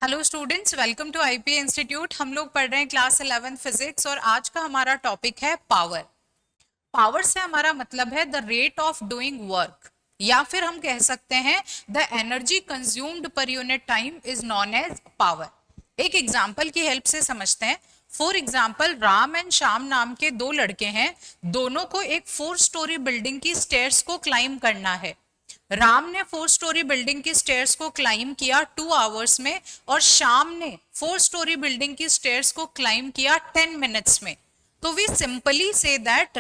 Hello students, welcome to IP institute. हम लोग पढ़ रहे हैं क्लास 11 फिजिक्स और आज का हमारा टॉपिक है पावर। पावर से हमारा मतलब है the rate of doing work, या फिर हम कह सकते हैं the energy consumed per unit time is known as power. एक एग्जाम्पल की हेल्प से समझते हैं। For example, Ram and Shyam नाम के दो लड़के हैं। दोनों को एक 4 स्टोरी बिल्डिंग की स्टेयर्स को क्लाइम करना है। राम ने 4 स्टोरी बिल्डिंग की स्टेयर्स को क्लाइम किया 2 आवर्स में और श्याम ने 4 स्टोरी बिल्डिंग की स्टेयर्स को क्लाइम किया 10 मिनट्स में। तो we simply see that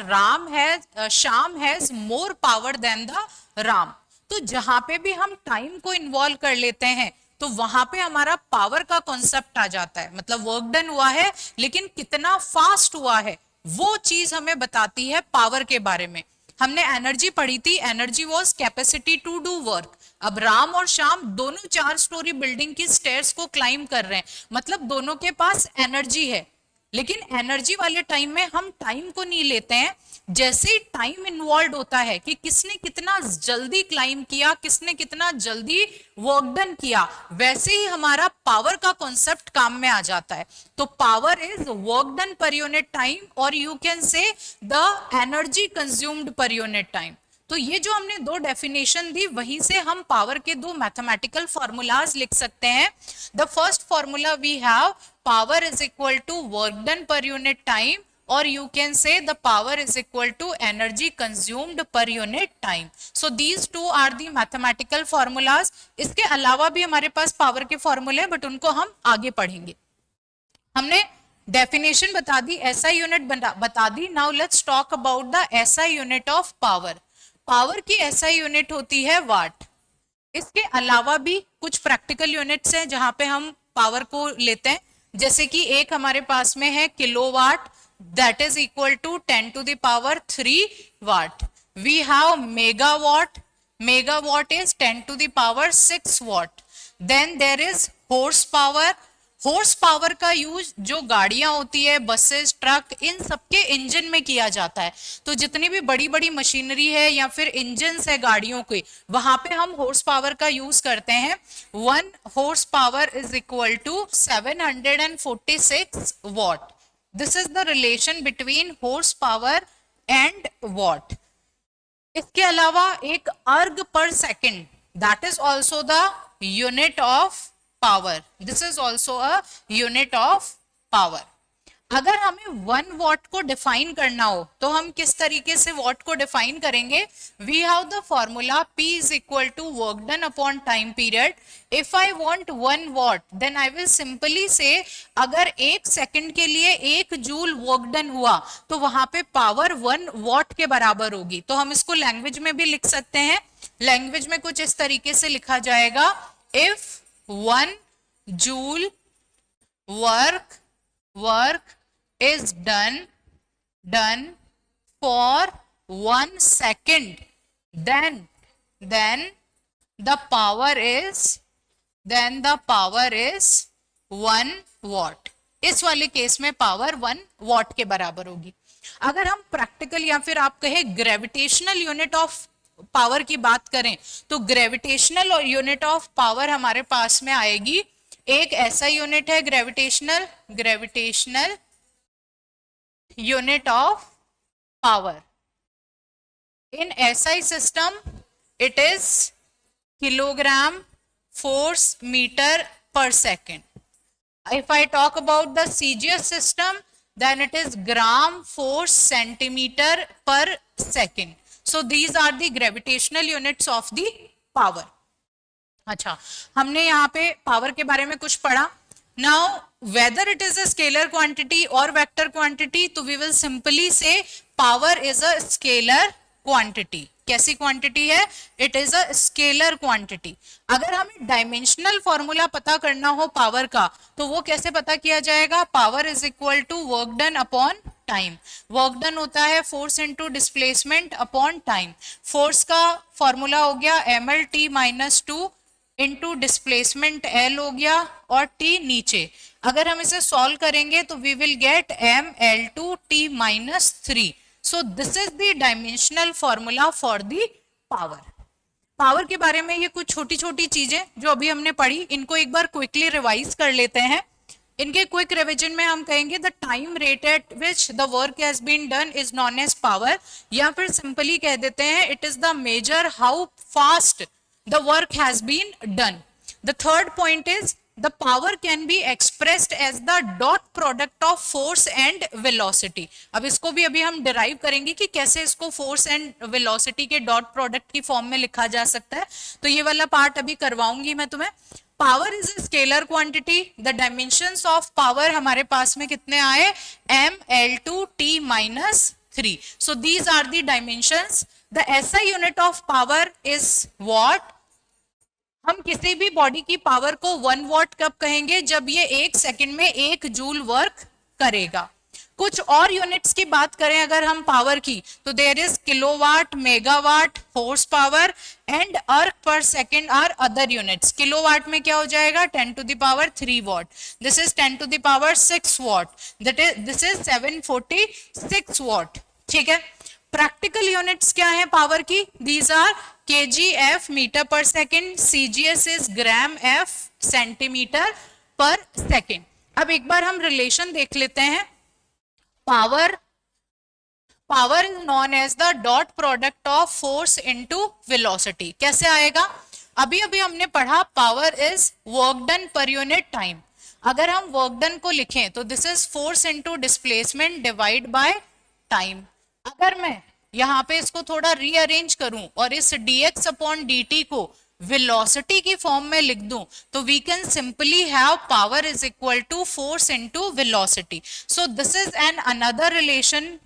Shyam has more power than the Ram. तो जहां पे भी हम टाइम को इन्वॉल्व कर लेते हैं तो वहां पे हमारा पावर का कॉन्सेप्ट आ जाता है। मतलब वर्क डन हुआ है लेकिन कितना फास्ट हुआ है, वो चीज हमें बताती है पावर के बारे में। हमने एनर्जी पढ़ी थी, energy was capacity to do work. अब राम और श्याम दोनों 4 स्टोरी बिल्डिंग की स्टेयर्स को क्लाइम कर रहे हैं, मतलब दोनों के पास एनर्जी है। लेकिन एनर्जी वाले टाइम में हम टाइम को नहीं लेते हैं। जैसे ही टाइम इन्वॉल्व होता है कि किसने कितना जल्दी क्लाइम किया, किसने कितना जल्दी वर्क डन किया, वैसे ही हमारा पावर का कॉन्सेप्ट काम में आ जाता है। तो power is work done per unit time और you can say the energy consumed per unit time. तो ये जो हमने दो डेफिनेशन दी, वहीं से हम पावर के दो मैथमेटिकल फॉर्मूलाज लिख सकते हैं। The first formula we have power is equal to work done per unit time, और you can say the power is equal to energy consumed per unit time. So these two are the mathematical formulas. इसके अलावा भी हमारे पास power के फॉर्मूले, but उनको हम आगे पढ़ेंगे। हमने डेफिनेशन बता दी, एसआई यूनिट बता दी। Now let's talk about the SI unit of power. Power की एसआई यूनिट होती है वाट। इसके अलावा भी कुछ प्रैक्टिकल यूनिट्स हैं जहां पे हम पावर को लेते हैं। जैसे कि एक हमारे पास में है kilowatt, that is equal to 10 to the power 3 watt. We have megawatt. Megawatt is 10 to the power 6 watt. Then there is horsepower. Horse power का यूज जो गाड़ियां होती है, बसेस, ट्रक, इन सबके इंजन में किया जाता है। तो जितनी भी बड़ी बड़ी मशीनरी है या फिर इंजन है गाड़ियों के, वहां पे हम हॉर्स पावर का यूज करते हैं। 1 horse power is equal to 746 watt. This is the relation between horse power and watt. इसके अलावा एक erg per second, that is also the unit of power. This is also a unit of power. अगर हमें 1 what को define करना हो तो हम किस तरीके से वॉट को डिफाइन करेंगे? We have the formula P is equal to work done upon time period. If I want 1 watt then I will simply say, अगर 1 सेकंड के लिए 1 जूल वर्क डन हुआ तो वहां पे पावर 1 वॉट के बराबर होगी। तो हम इसको लैंग्वेज में भी लिख सकते हैं। लैंग्वेज में कुछ इस तरीके से लिखा जाएगा, if 1 joule work is done for 1 second, then the power is 1 watt। इस वाले केस में पावर 1 वॉट के बराबर होगी। अगर हम प्रैक्टिकल या फिर आप कहे ग्रेविटेशनल यूनिट ऑफ पावर की बात करें तो ग्रेविटेशनल यूनिट ऑफ पावर हमारे पास में आएगी। एक ऐसा यूनिट है gravitational unit of power. In SI system, it is kilogram force meter per second. If I talk about the CGS system, then it is gram force centimeter per second. So these are the gravitational units of the power. अच्छा, हमने यहाँ पे power के बारे में कुछ पढ़ा। Now, whether it is a scalar quantity or vector quantity, तो we will simply say power is a scalar quantity. कैसी क्वांटिटी है? It is a scalar quantity. अगर हमें डायमेंशनल फॉर्मूला पता करना हो पावर का तो वो कैसे पता किया जाएगा? Power is equal to work done upon time. Work done होता है force into displacement upon time. Force का फॉर्मूला हो गया ml t-2 into displacement L हो गया और T नीचे। अगर हम इसे सॉल्व करेंगे तो we will get ml2t-3। So this is the dimensional formula for the power. Power के बारे में ये कुछ छोटी छोटी चीजें जो अभी हमने पढ़ी, इनको एक बार क्विकली रिवाइज कर लेते हैं। इनके क्विक रिवीजन में हम कहेंगे the time rate at which the work has been done is known as power, या फिर सिंपली कह देते हैं it is the measure how fast the work has been done. The third point is the power can be expressed as the dot product of force and velocity। अब इसको भी अभी हम डिराइव करेंगे कि कैसे इसको फोर्स एंड वेलोसिटी के डॉट प्रोडक्ट की फॉर्म में लिखा जा सकता है, तो ये वाला पार्ट अभी करवाऊंगी मैं तुम्हें। Power is a scalar quantity, the dimensions of power हमारे पास में कितने आए, m l2 t minus 3, so these are the dimensions। the SI unit of power is watt। हम किसी भी बॉडी की पावर को 1 वॉट कब कहेंगे, जब ये 1 सेकंड में 1 जूल वर्क करेगा। कुछ और यूनिट्स की बात करें अगर हम पावर की, तो there is kilowatt, megawatt, horse power and erg per second are other units. Kilowatt में क्या हो जाएगा, 10 to the power 3 watt, this is 10 to the power 6 watt, this is 746 watt. ठीक है, प्रैक्टिकल यूनिट्स क्या है पावर की, दीज आर kgf मीटर पर second, cgs is gram f centimetre पर सेकेंड। अब एक बार हम रिलेशन देख लेते हैं। Power is known as the dot product of force into velocity. कैसे आएगा, अभी अभी हमने पढ़ा power is work done per unit time. अगर हम वर्क डन को लिखें तो this is force into displacement divide by time. अगर मैं यहाँ पे इसको थोड़ा रीअरेंज करूं और इस dx अपॉन dt को वेलोसिटी की फॉर्म में लिख दूं, तो we can simply have power is equal to force into velocity. So this is an another relation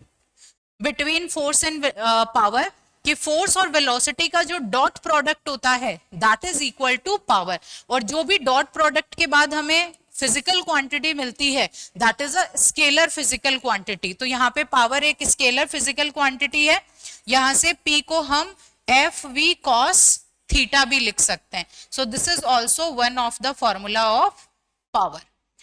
between force and power, कि फोर्स और वेलोसिटी का जो डॉट प्रोडक्ट होता है that is equal to power, और जो भी डॉट प्रोडक्ट के बाद हमें फिजिकल क्वांटिटी मिलती है that is a scalar physical quantity. तो यहाँ पे पावर एक स्केलर फिजिकल क्वांटिटी है, यहाँ से P को हम एफ वी कॉस थीटा भी लिख सकते हैं। सो this is also one of the formula of power.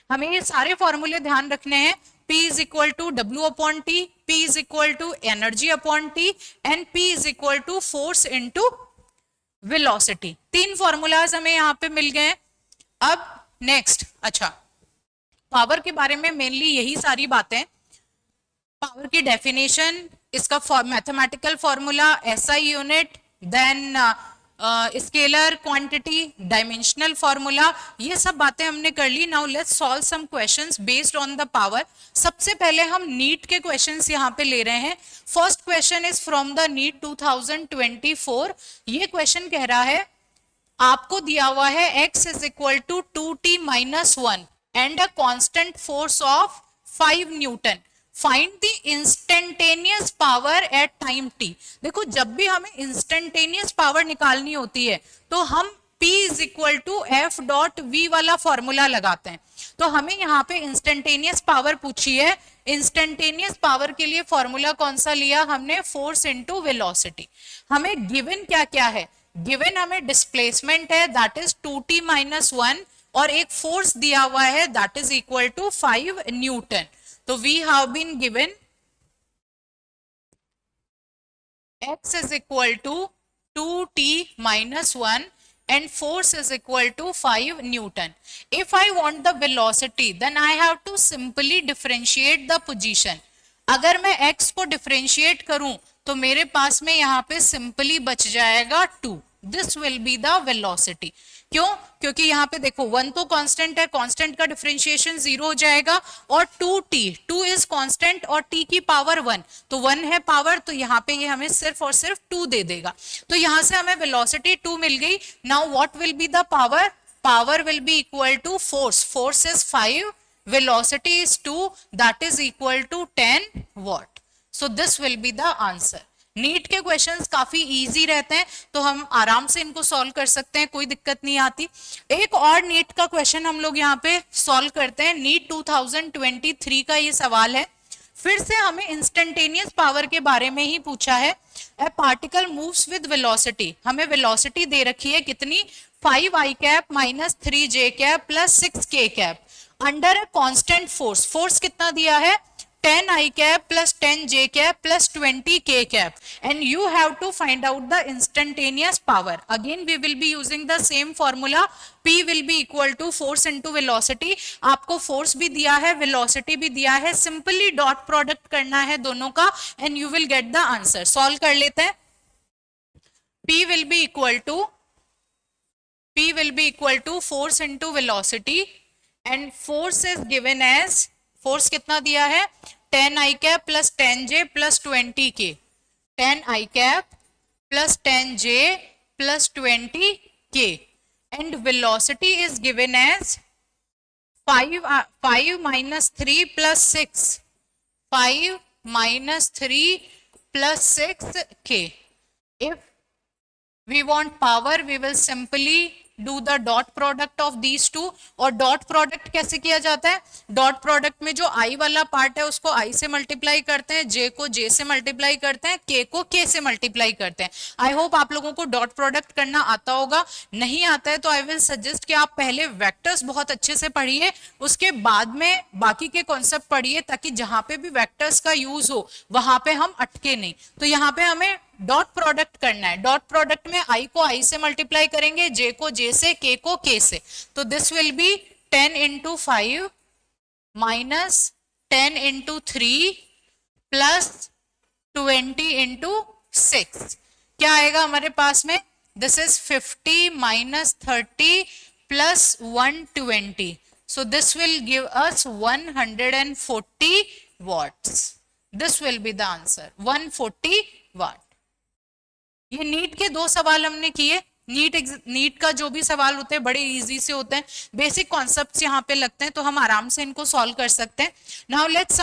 हमें ये सारे फॉर्मूले ध्यान रखने हैं। P is equal to W upon T, P is equal to energy upon T and P is equal to force into velocity। 3 formulas हमें यहाँ पे मिल गए। अब नेक्स्ट, अच्छा पावर के बारे में मेनली यही सारी बातें, पावर की डेफिनेशन, इसका mathematical formula, SI unit, then scalar quantity, dimensional formula, ये सब बातें हमने कर ली। Now let's solve some questions based on the power. सबसे पहले हम नीट के क्वेश्चंस यहाँ पे ले रहे हैं। First question is from the NEET 2024। ये क्वेश्चन कह रहा है आपको दिया हुआ है x is equal to 2t minus 1 and a constant force of 5 newton, find the instantaneous power at time t। देखो जब भी हमें इंस्टेंटेनियस पावर निकालनी होती है तो हम P is equal to F dot V वाला फॉर्मूला लगाते हैं। तो हमें यहाँ पे इंस्टेंटेनियस पावर पूछी है। इंस्टेंटेनियस पावर के लिए फॉर्मूला कौन सा लिया हमने, फोर्स इनटू वेलोसिटी। हमें गिवन क्या क्या है, गिवन हमें डिस्प्लेसमेंट है दैट इज 2t माइनस 1 और एक फोर्स दिया हुआ है that is equal to 5 newton. तो we have been given x is equal to 2t minus 1 and force is equal to 5 Newton. If I want the velocity then I have to simply differentiate the position। अगर मैं x को differentiate करूं तो मेरे पास में यहाँ पे simply बच जाएगा 2। This will be the velocity. क्यों, क्योंकि यहाँ पे देखो 1 तो कांस्टेंट है, कांस्टेंट का डिफरेंशिएशन 0 हो जाएगा, और 2 इज कांस्टेंट और t की पावर 1, तो 1 है पावर, तो यहाँ पे ये हमें सिर्फ और सिर्फ 2 दे देगा। तो यहाँ से हमें वेलोसिटी 2 मिल गई। Now what will be the power, power will be equal to force, force is 5, velocity is 2, that is equal to 10 watt। so this will be the answer। NEET के क्वेश्चंस काफी इजी रहते हैं तो हम आराम से इनको सॉल्व कर सकते हैं, कोई दिक्कत नहीं आती। एक और नीट का क्वेश्चन हम लोग यहाँ पे सॉल्व करते हैं। नीट 2023 का ये सवाल है, फिर से हमें इंस्टेंटेनियस पावर के बारे में ही पूछा है। ए पार्टिकल मूव्स विद वेलोसिटी, हमें वेलोसिटी दे रखी है कितनी, 5i cap minus 3j cap plus 6k cap under a constant force. Force कितना दिया है, 10 I cap plus 10 J cap plus 20 K cap, and you have to find out the instantaneous power. Again we will be using the same formula. P will be equal to force into velocity. आपको force भी दिया है, velocity भी दिया है, simply dot product करना है दोनों का and you will get the answer. Solve कर लेते हैं. P will be equal to force into velocity, and force is given as, force कितना दिया है, 10 I cap plus 10 J plus 20 K. 10 I cap plus 10 J plus 20 K, and velocity is given as 5 minus 3 plus 6. 5 minus 3 plus 6 K. If we want power, we will simply do the dot product of these two. और dot product कैसे किया जाता है? dot product में जो I वाला part है उसको I से मल्टीप्लाई करते हैं, J को J से मल्टीप्लाई करते हैं, K को K से मल्टीप्लाई करते हैं. आई होप आप लोगों को डॉट प्रोडक्ट करना आता होगा. नहीं आता है तो आई विल सजेस्ट कि आप पहले वेक्टर्स बहुत अच्छे से पढ़िए, उसके बाद में बाकी के कॉन्सेप्ट पढ़िए, ताकि जहां पे भी वेक्टर्स का यूज हो वहां पे हम अटके नहीं. तो यहाँ पे हमें डॉट प्रोडक्ट करना है. डॉट प्रोडक्ट में I को I से मल्टीप्लाई करेंगे, J को J से, K को K से. तो this will be 10 into 5 minus 10 into 3 plus 20 into 6. क्या आएगा हमारे पास में? This is 50 minus 30 plus 120. So this will give us 140 watts. This will be the answer, 140 watt. ये नीट के दो सवाल हमने किए. नीट का जो भी सवाल होते हैं बड़े इजी से होते हैं, बेसिक कॉन्सेप्ट्स यहाँ पे लगते हैं, तो हम आराम से इनको सॉल्व कर सकते हैं. Now let's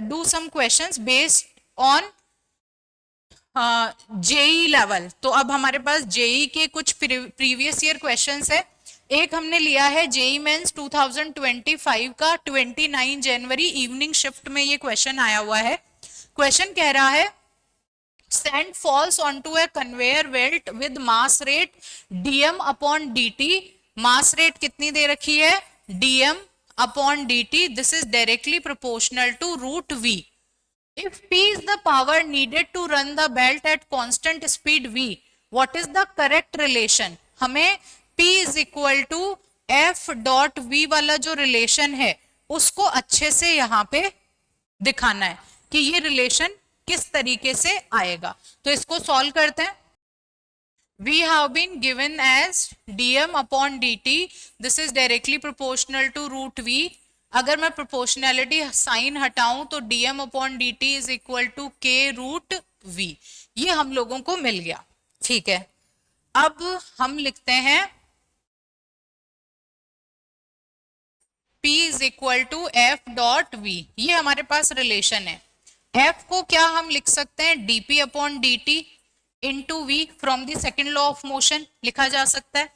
do some questions based on JEE level. तो अब हमारे पास जेई के कुछ प्रीवियस ईयर क्वेश्चंस है. एक हमने लिया है जेई मेंस 2025 का, 29 जनवरी इवनिंग शिफ्ट में ये क्वेश्चन आया हुआ है. क्वेश्चन कह रहा है sand falls onto a conveyor belt with mass rate dm upon dt. mass rate कितनी दे रखी है? dm upon dt. this is directly proportional to root v. if p is the power needed to run the belt at constant speed v, what is the correct relation? हमें p is equal to f dot v वाला जो relation है उसको अच्छे से यहाँ पे दिखाना है कि ये रिलेशन किस तरीके से आएगा. तो इसको सॉल्व करते हैं. We have been given as dm upon dt. This is directly proportional to root v. अगर मैं प्रोपोर्शनैलिटी साइन हटाऊं तो dm upon dt is equal to k root v. ये हम लोगों को मिल गया. ठीक है, अब हम लिखते हैं p is equal to f dot v. ये हमारे पास रिलेशन है. F को क्या हम लिख सकते हैं? dp अपॉन dt into V from the second law of motion लिखा जा सकता है.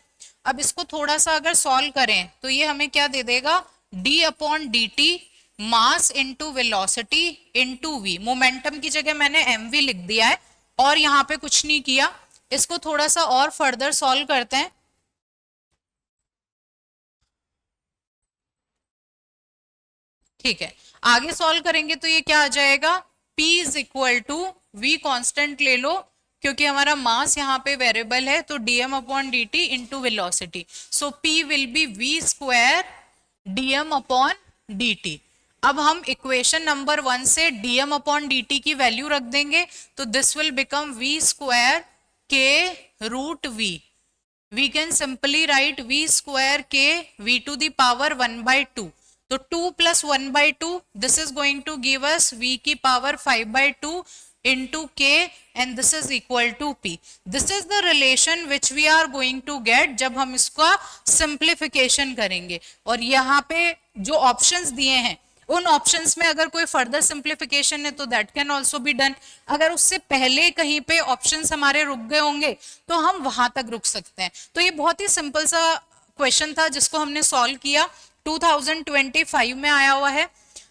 अब इसको थोड़ा सा अगर सॉल्व करें तो ये हमें क्या दे देगा? d अपॉन dt mass into velocity into V. Momentum की जगह मैंने mv लिख दिया है और यहाँ पे कुछ नहीं किया. इसको थोड़ा सा और फर्दर सॉल्व करते हैं. ठीक है, आगे सॉल्व करेंगे तो ये क्या आ जाएगा? P is equal to V constant ले लो क्योंकि हमारा मास यहाँ पे वेरिएबल है, तो dm अपॉन dt into velocity. So P will be V square dm अपॉन dt. अब हम इक्वेशन नंबर 1 से dm अपॉन dt की वैल्यू रख देंगे तो this will become V square k root V. We can simply write V square k V to the power 1/2. तो 2 plus 1/2, this is going to give us V की power 5/2 into k and this is equal to P. This is the relation which we are going to get जब हम इसका simplification करेंगे. और यहाँ पे जो options दिए हैं उन ऑप्शंस में अगर कोई फर्दर सिंप्लीफिकेशन है तो that can also be done. अगर उससे पहले कहीं पे ऑप्शंस हमारे रुक गए होंगे तो हम वहां तक रुक सकते हैं. तो ये बहुत ही सिंपल सा क्वेश्चन था जिसको हमने सॉल्व किया. 2025 में आया हुआ है.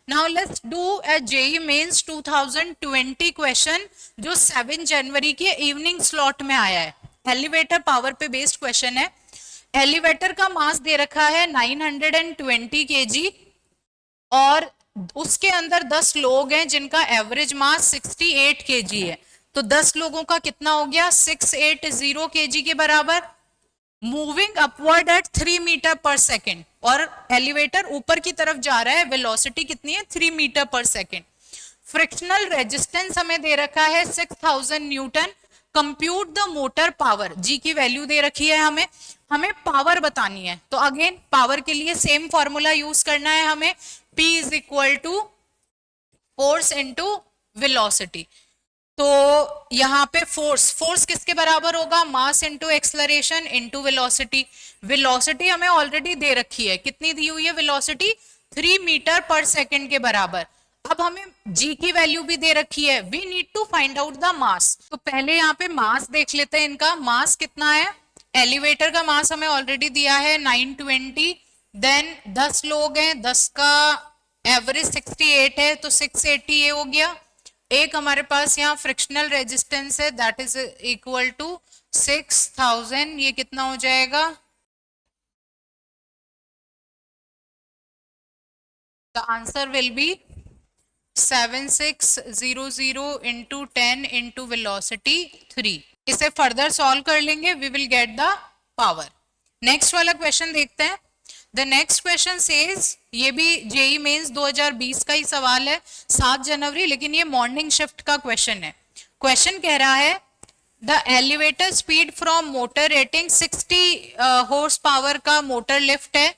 Now let's do a JEE mains 2020 question जो 7 जनवरी के इवनिंग स्लॉट में आया है. एलिवेटर पावर पे बेस्ड क्वेश्चन है. एलिवेटर का मास दे रखा है 920 kg और उसके अंदर 10 लोग हैं जिनका एवरेज मास 68 केजी है, तो 10 लोगों का कितना हो गया 680 केजी के बराबर। मूविंग अपवर्ड एट 3 मीटर पर सेकेंड, और एलिवेटर ऊपर की तरफ जा रहा है, वेलोसिटी कितनी है 3 मीटर पर सेकेंड। फ्रिक्शनल रेजिस्टेंस हमें दे रखा है 6000 newton. Compute the motor power, g की वैल्यू दे रखी है हमें पावर बतानी है, तो अगेन पावर के लिए सेम फॉर्मूला यूज करना है हमें, P is equal to force into velocity. तो यहाँ पे फोर्स किसके बराबर होगा, mass into acceleration into velocity. Velocity हमें ऑलरेडी दे रखी है, कितनी दी हुई है वेलोसिटी 3 मीटर पर सेकेंड के बराबर। अब हमें जी की वैल्यू भी दे रखी है, we need to find out the mass. तो पहले यहाँ पे मास देख लेते हैं, इनका मास कितना है। एलिवेटर का मास हमें ऑलरेडी दिया है 920, देन 10 लोग हैं, 10 का एवरेज 68 है, तो 680 ये हो गया। एक हमारे पास यहाँ फ्रिक्शनल रेजिस्टेंस है, दैट इज इक्वल टू 6000, ये कितना हो जाएगा, the answer will be 7600 into 10 into velocity 3। इसे फर्दर सॉल्व कर लेंगे, we will get the power. Next वाला क्वेश्चन देखते हैं। द नेक्स्ट क्वेश्चन सेज, ये भी जेई मेंस 2020 का ही सवाल है, 7 जनवरी, लेकिन ये मॉर्निंग शिफ्ट का क्वेश्चन है। क्वेश्चन कह रहा है the elevator speed from motor rating 60 horse power का मोटर लिफ्ट है।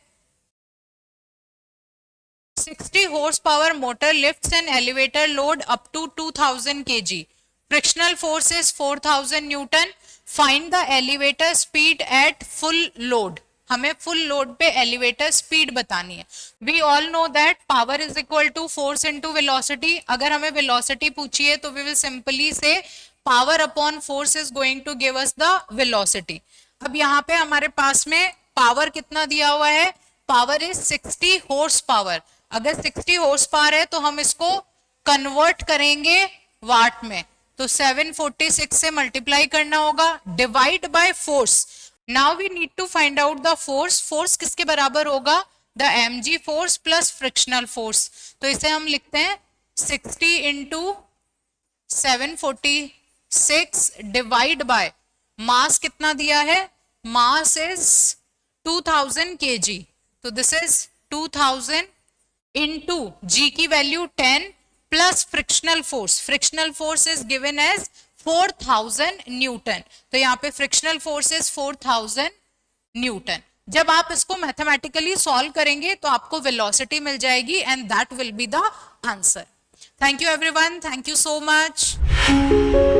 60 horsepower motor lifts an elevator load up to 2000 kg. Frictional force is 4000 Newton. Find the elevator speed at full load. हमें full load पे elevator speed बतानी है। We all know that power is equal to force into velocity. अगर हमें velocity पूछी है तो we will simply say power upon force is going to give us the velocity. अब यहाँ पे हमारे पास में पावर कितना दिया हुआ है, पावर इज 60 हॉर्स पावर। अगर 60 हॉर्स पावर है तो हम इसको कन्वर्ट करेंगे वाट में, तो 746 से मल्टीप्लाई करना होगा, divide by force. Now we need to find out the force. Force किसके बराबर होगा, the mg force plus frictional force. तो इसे हम लिखते हैं 60 इंटू 746 डिवाइड बाय मास कितना दिया है, मास इज 2000 kg, तो दिस इज 2000 इंटू जी की value 10 plus frictional force. Frictional force is given as 4000 newton, तो यहाँ पे फ्रिक्शनल फोर्स इज 4000 न्यूटन। जब आप इसको मैथमेटिकली सॉल्व करेंगे तो आपको वेलोसिटी मिल जाएगी and that will be the answer. Thank you everyone, thank you so much.